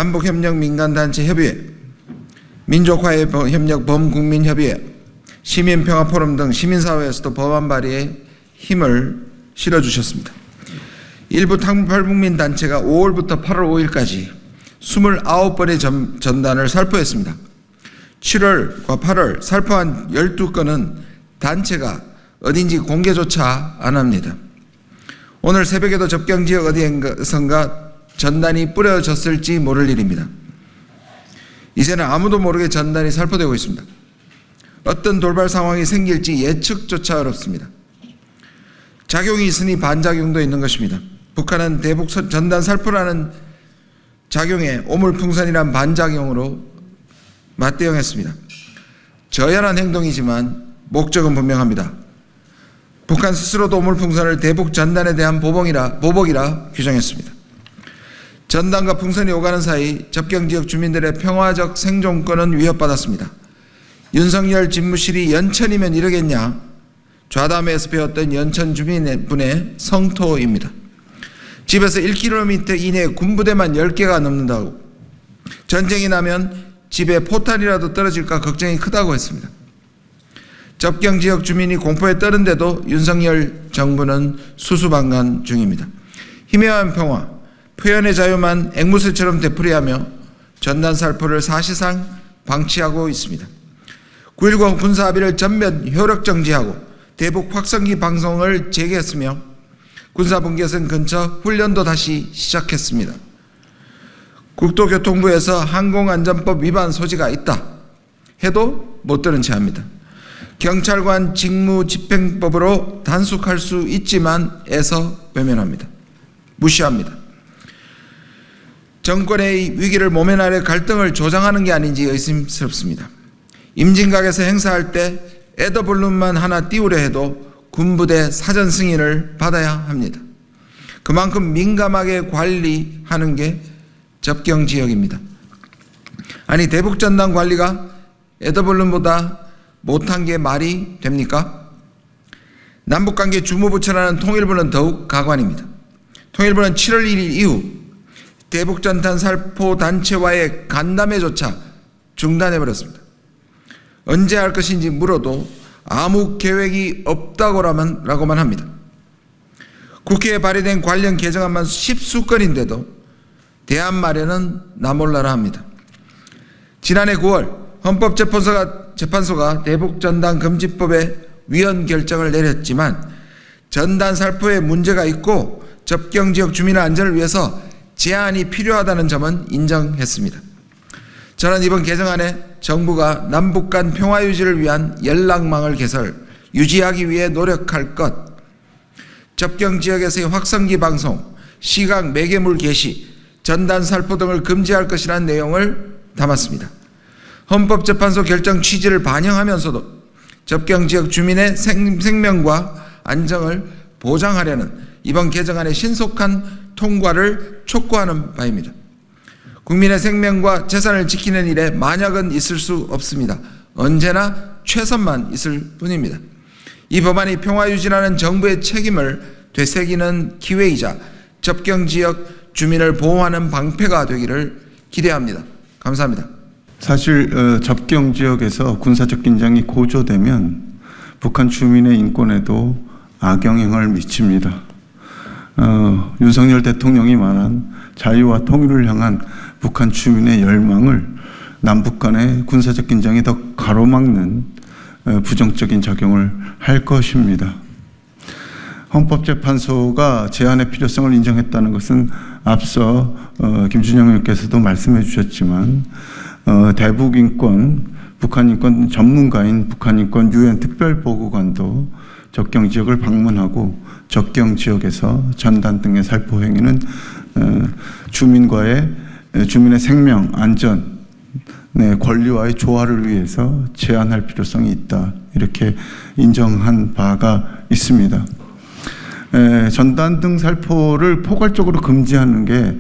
남북협력민간단체협의회, 민족화해협력 범국민협의회, 시민평화포럼 등 시민사회에서도 법안 발의에 힘을 실어주셨습니다. 일부 탈북민 단체가 5월부터 8월 5일까지 29번의 전단을 살포했습니다. 7월과 8월 살포한 12건은 단체가 어딘지 공개조차 안 합니다. 오늘 새벽에도 접경지역 어디선가 전단이 뿌려졌을지 모를 일입니다. 이제는 아무도 모르게 전단이 살포되고 있습니다. 어떤 돌발 상황이 생길지 예측조차 어렵습니다. 작용이 있으니 반작용도 있는 것입니다. 북한은 대북 전단 살포라는 작용에 오물풍선이란 반작용으로 맞대응했습니다. 저열한 행동이지만 목적은 분명합니다. 북한 스스로도 오물풍선을 대북 전단에 대한 보복이라 규정했습니다. 전단과 풍선이 오가는 사이 접경지역 주민들의 평화적 생존권은 위협받았습니다. 윤석열 집무실이 연천이면 이러겠냐? 좌담회에서 배웠던 연천 주민분의 성토입니다. 집에서 1km 이내에 군부대만 10개가 넘는다고, 전쟁이 나면 집에 포탄이라도 떨어질까 걱정이 크다고 했습니다. 접경지역 주민이 공포에 떨은데도 윤석열 정부는 수수방관 중입니다. 희미한 평화, 표현의 자유만 앵무새처럼 되풀이하며 전단 살포를 사실상 방치하고 있습니다. 9.19 군사합의를 전면 효력 정지하고 대북 확성기 방송을 재개했으며 군사분계선 근처 훈련도 다시 시작했습니다. 국토교통부에서 항공안전법 위반 소지가 있다 해도 못 들은 채 합니다. 경찰관 직무집행법으로 단속할 수 있지만 애서 외면합니다. 무시합니다. 정권의 위기를 모면하려 갈등을 조장하는 게 아닌지 의심스럽습니다. 임진각에서 행사할 때 에더블룸만 하나 띄우려 해도 군부대 사전 승인을 받아야 합니다. 그만큼 민감하게 관리하는 게 접경지역입니다. 아니, 대북전단 관리가 에더블룸보다 못한 게 말이 됩니까? 남북관계 주무부처라는 통일부는 더욱 가관입니다. 통일부는 7월 1일 이후 대북전단 살포 단체와의 간담회조차 중단해버렸습니다. 언제 할 것인지 물어도 아무 계획이 없다고만 합니다. 국회에 발의된 관련 개정안만 10수건인데도 대안 마련은 나몰라라 합니다. 지난해 9월 헌법재판소가 대북전단 금지법의 위헌 결정을 내렸지만 전단 살포에 문제가 있고 접경지역 주민의 안전을 위해서 제한이 필요하다는 점은 인정했습니다. 저는 이번 개정안에 정부가 남북 간 평화 유지를 위한 연락망을 유지하기 위해 노력할 것, 접경지역에서의 확성기 방송, 시각 매개물 게시, 전단 살포 등을 금지할 것이라는 내용을 담았습니다. 헌법재판소 결정 취지를 반영하면서도 접경지역 주민의 생명과 안정을 보장하려는 이번 개정안의 신속한 통과를 촉구하는 바입니다. 국민의 생명과 재산을 지키는 일에 만약은 있을 수 없습니다. 언제나 최선만 있을 뿐입니다. 이 법안이 평화유지라는 정부의 책임을 되새기는 기회이자 접경지역 주민을 보호하는 방패가 되기를 기대합니다. 감사합니다. 사실 접경지역에서 군사적 긴장이 고조되면 북한 주민의 인권에도 악영향을 미칩니다. 윤석열 대통령이 말한 자유와 통일을 향한 북한 주민의 열망을 남북 간의 군사적 긴장이 더 가로막는 부정적인 작용을 할 것입니다. 헌법재판소가 제한의 필요성을 인정했다는 것은 앞서 김준영 의원께서도 말씀해 주셨지만 대북인권, 북한인권 전문가인 북한인권 유엔 특별보고관도 접경지역을 방문하고 접경지역에서 전단 등의 살포 행위는 주민의 생명, 안전, 권리와의 조화를 위해서 제한할 필요성이 있다. 이렇게 인정한 바가 있습니다. 전단 등 살포를 포괄적으로 금지하는 게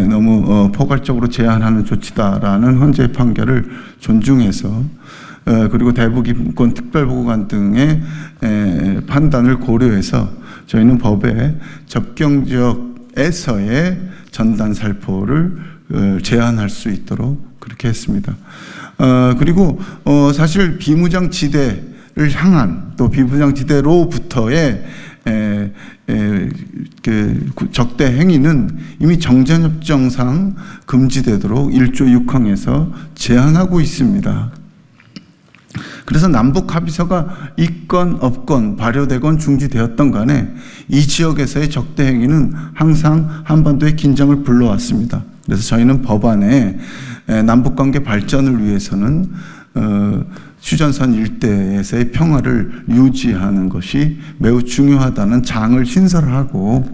너무 포괄적으로 제한하는 조치다라는 헌재 판결을 존중해서 그리고 대북인권 특별보고관 등의 판단을 고려해서 저희는 법에 접경지역에서의 전단 살포를 제한할 수 있도록 그렇게 했습니다. 그리고 사실 비무장지대를 향한 또 비무장지대로부터의 그 적대 행위는 이미 정전협정상 금지되도록 1조 6항에서 제한하고 있습니다. 그래서 남북 합의서가 있건 없건 발효되건 중지되었던 간에 이 지역에서의 적대 행위는 항상 한반도의 긴장을 불러왔습니다. 그래서 저희는 법안에 남북관계 발전을 위해서는 휴전선 일대에서의 평화를 유지하는 것이 매우 중요하다는 장을 신설하고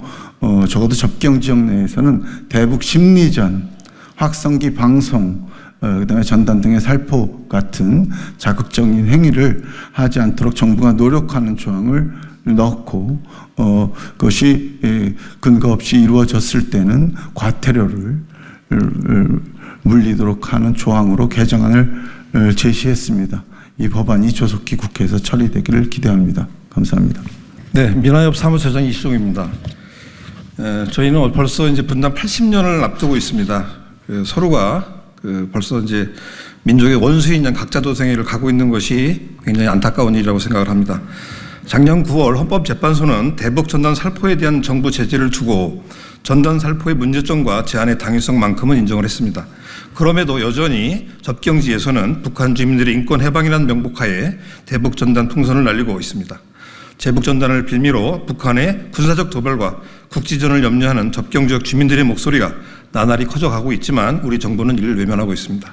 적어도 접경지역 내에서는 대북 심리전, 확성기 방송, 그다음에 전단 등의 살포 같은 자극적인 행위를 하지 않도록 정부가 노력하는 조항을 넣고 그것이 근거 없이 이루어졌을 때는 과태료를 물리도록 하는 조항으로 개정안을 제시했습니다. 이 법안이 조속히 국회에서 처리되기를 기대합니다. 감사합니다. 네, 민화협 사무처장 이시종입니다. 저희는 벌써 이제 분단 80년을 앞두고 있습니다. 서로가 벌써 이제 민족의 원수인 양 각자 도생회를 가고 있는 것이 굉장히 안타까운 일이라고 생각을 합니다. 작년 9월 헌법재판소는 대북 전단 살포에 대한 정부 제재를 두고 전단 살포의 문제점과 제한의 당위성만큼은 인정을 했습니다. 그럼에도 여전히 접경지에서는 북한 주민들의 인권 해방이라는 명목하에 대북 전단 풍선을 날리고 있습니다. 제북 전단을 빌미로 북한의 군사적 도발과 국지전을 염려하는 접경지역 주민들의 목소리가 나날이 커져가고 있지만 우리 정부는 이를 외면하고 있습니다.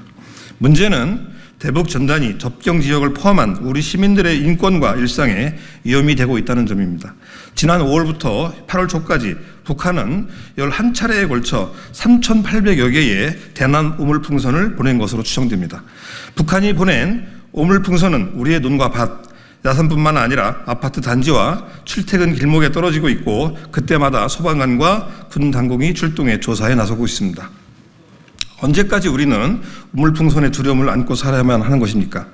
문제는 대북 전단이 접경 지역을 포함한 우리 시민들의 인권과 일상에 위험이 되고 있다는 점입니다. 지난 5월부터 8월 초까지 북한은 11차례에 걸쳐 3,800여 개의 대남 우물풍선을 보낸 것으로 추정됩니다. 북한이 보낸 우물풍선은 우리의 논과 밭, 야산뿐만 아니라 아파트 단지와 출퇴근 길목에 떨어지고 있고 그때마다 소방관과 군 당국이 출동해 조사에 나서고 있습니다. 언제까지 우리는 우물풍선의 두려움을 안고 살아야만 하는 것입니까?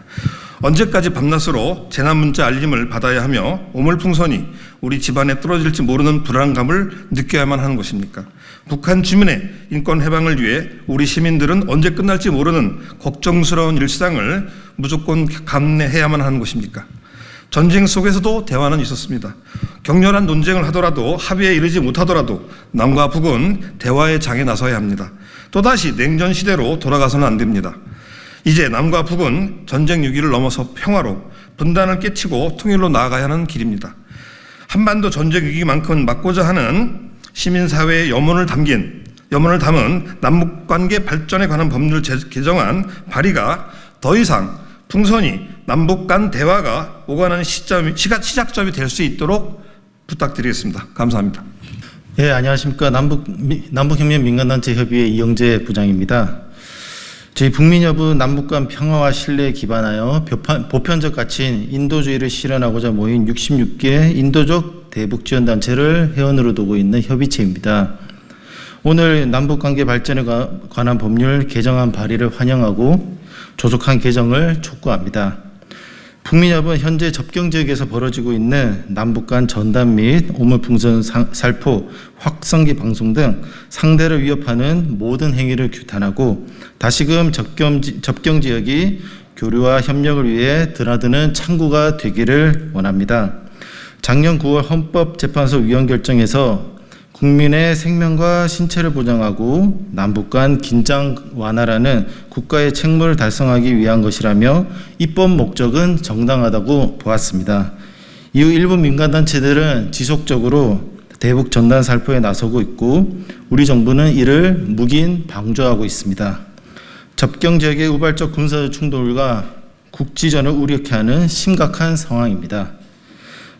언제까지 밤낮으로 재난 문자 알림을 받아야 하며 우물풍선이 우리 집안에 떨어질지 모르는 불안감을 느껴야만 하는 것입니까? 북한 주민의 인권 해방을 위해 우리 시민들은 언제 끝날지 모르는 걱정스러운 일상을 무조건 감내해야만 하는 것입니까? 전쟁 속에서도 대화는 있었습니다. 격렬한 논쟁을 하더라도 합의에 이르지 못하더라도 남과 북은 대화의 장에 나서야 합니다. 또다시 냉전 시대로 돌아가서는 안 됩니다. 이제 남과 북은 전쟁 위기를 넘어서 평화로 분단을 깨치고 통일로 나아가야 하는 길입니다. 한반도 전쟁 위기만큼 막고자 하는 시민사회의 염원을 담은 남북관계 발전에 관한 법률 개정안 발의가 더 이상 풍선이 남북 간 대화가 오가는 시작점이 될 수 있도록 부탁드리겠습니다. 감사합니다. 예, 안녕하십니까. 남북혁명 민간단체 협의회 이영재 부장입니다. 저희 북민협은 남북 간 평화와 신뢰에 기반하여 보편적 가치인 인도주의를 실현하고자 모인 66개 인도적 대북지원단체를 회원으로 두고 있는 협의체입니다. 오늘 남북관계 발전에 관한 법률 개정안 발의를 환영하고 조속한 개정을 촉구합니다. 북민협은 현재 접경지역에서 벌어지고 있는 남북 간 전단 및 우물풍선 살포, 확성기 방송 등 상대를 위협하는 모든 행위를 규탄하고 다시금 접경지역이 교류와 협력을 위해 드나드는 창구가 되기를 원합니다. 작년 9월 헌법재판소 위헌 결정에서 국민의 생명과 신체를 보장하고 남북 간 긴장 완화라는 국가의 책무를 달성하기 위한 것이라며 입법 목적은 정당하다고 보았습니다. 이후 일부 민간단체들은 지속적으로 대북 전단 살포에 나서고 있고 우리 정부는 이를 묵인 방조하고 있습니다. 접경 지역의 우발적 군사적 충돌과 국지전을 우려케 하는 심각한 상황입니다.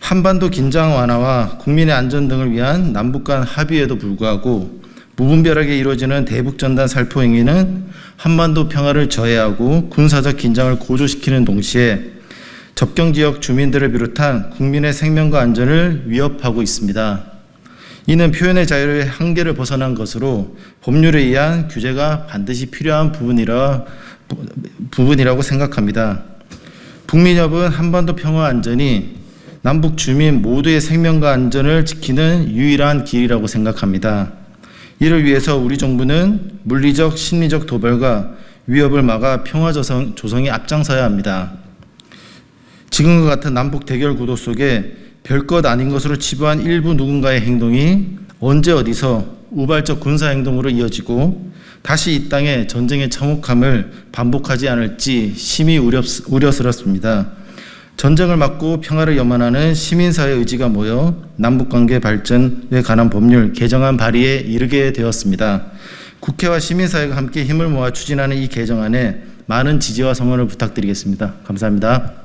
한반도 긴장 완화와 국민의 안전 등을 위한 남북 간 합의에도 불구하고 무분별하게 이루어지는 대북 전단 살포 행위는 한반도 평화를 저해하고 군사적 긴장을 고조시키는 동시에 접경 지역 주민들을 비롯한 국민의 생명과 안전을 위협하고 있습니다. 이는 표현의 자유의 한계를 벗어난 것으로 법률에 의한 규제가 반드시 필요한 부분이라고 생각합니다. 북민협은 한반도 평화 안전이 남북 주민 모두의 생명과 안전을 지키는 유일한 길이라고 생각합니다. 이를 위해서 우리 정부는 물리적, 심리적 도발과 위협을 막아 평화 조성에 앞장서야 합니다. 지금과 같은 남북 대결 구도 속에 별것 아닌 것으로 치부한 일부 누군가의 행동이 언제 어디서 우발적 군사행동으로 이어지고 다시 이 땅에 전쟁의 참혹함을 반복하지 않을지 심히 우려스럽습니다. 전쟁을 막고 평화를 염원하는 시민사회 의지가 모여 남북관계 발전에 관한 법률 개정안 발의에 이르게 되었습니다. 국회와 시민사회가 함께 힘을 모아 추진하는 이 개정안에 많은 지지와 성원을 부탁드리겠습니다. 감사합니다.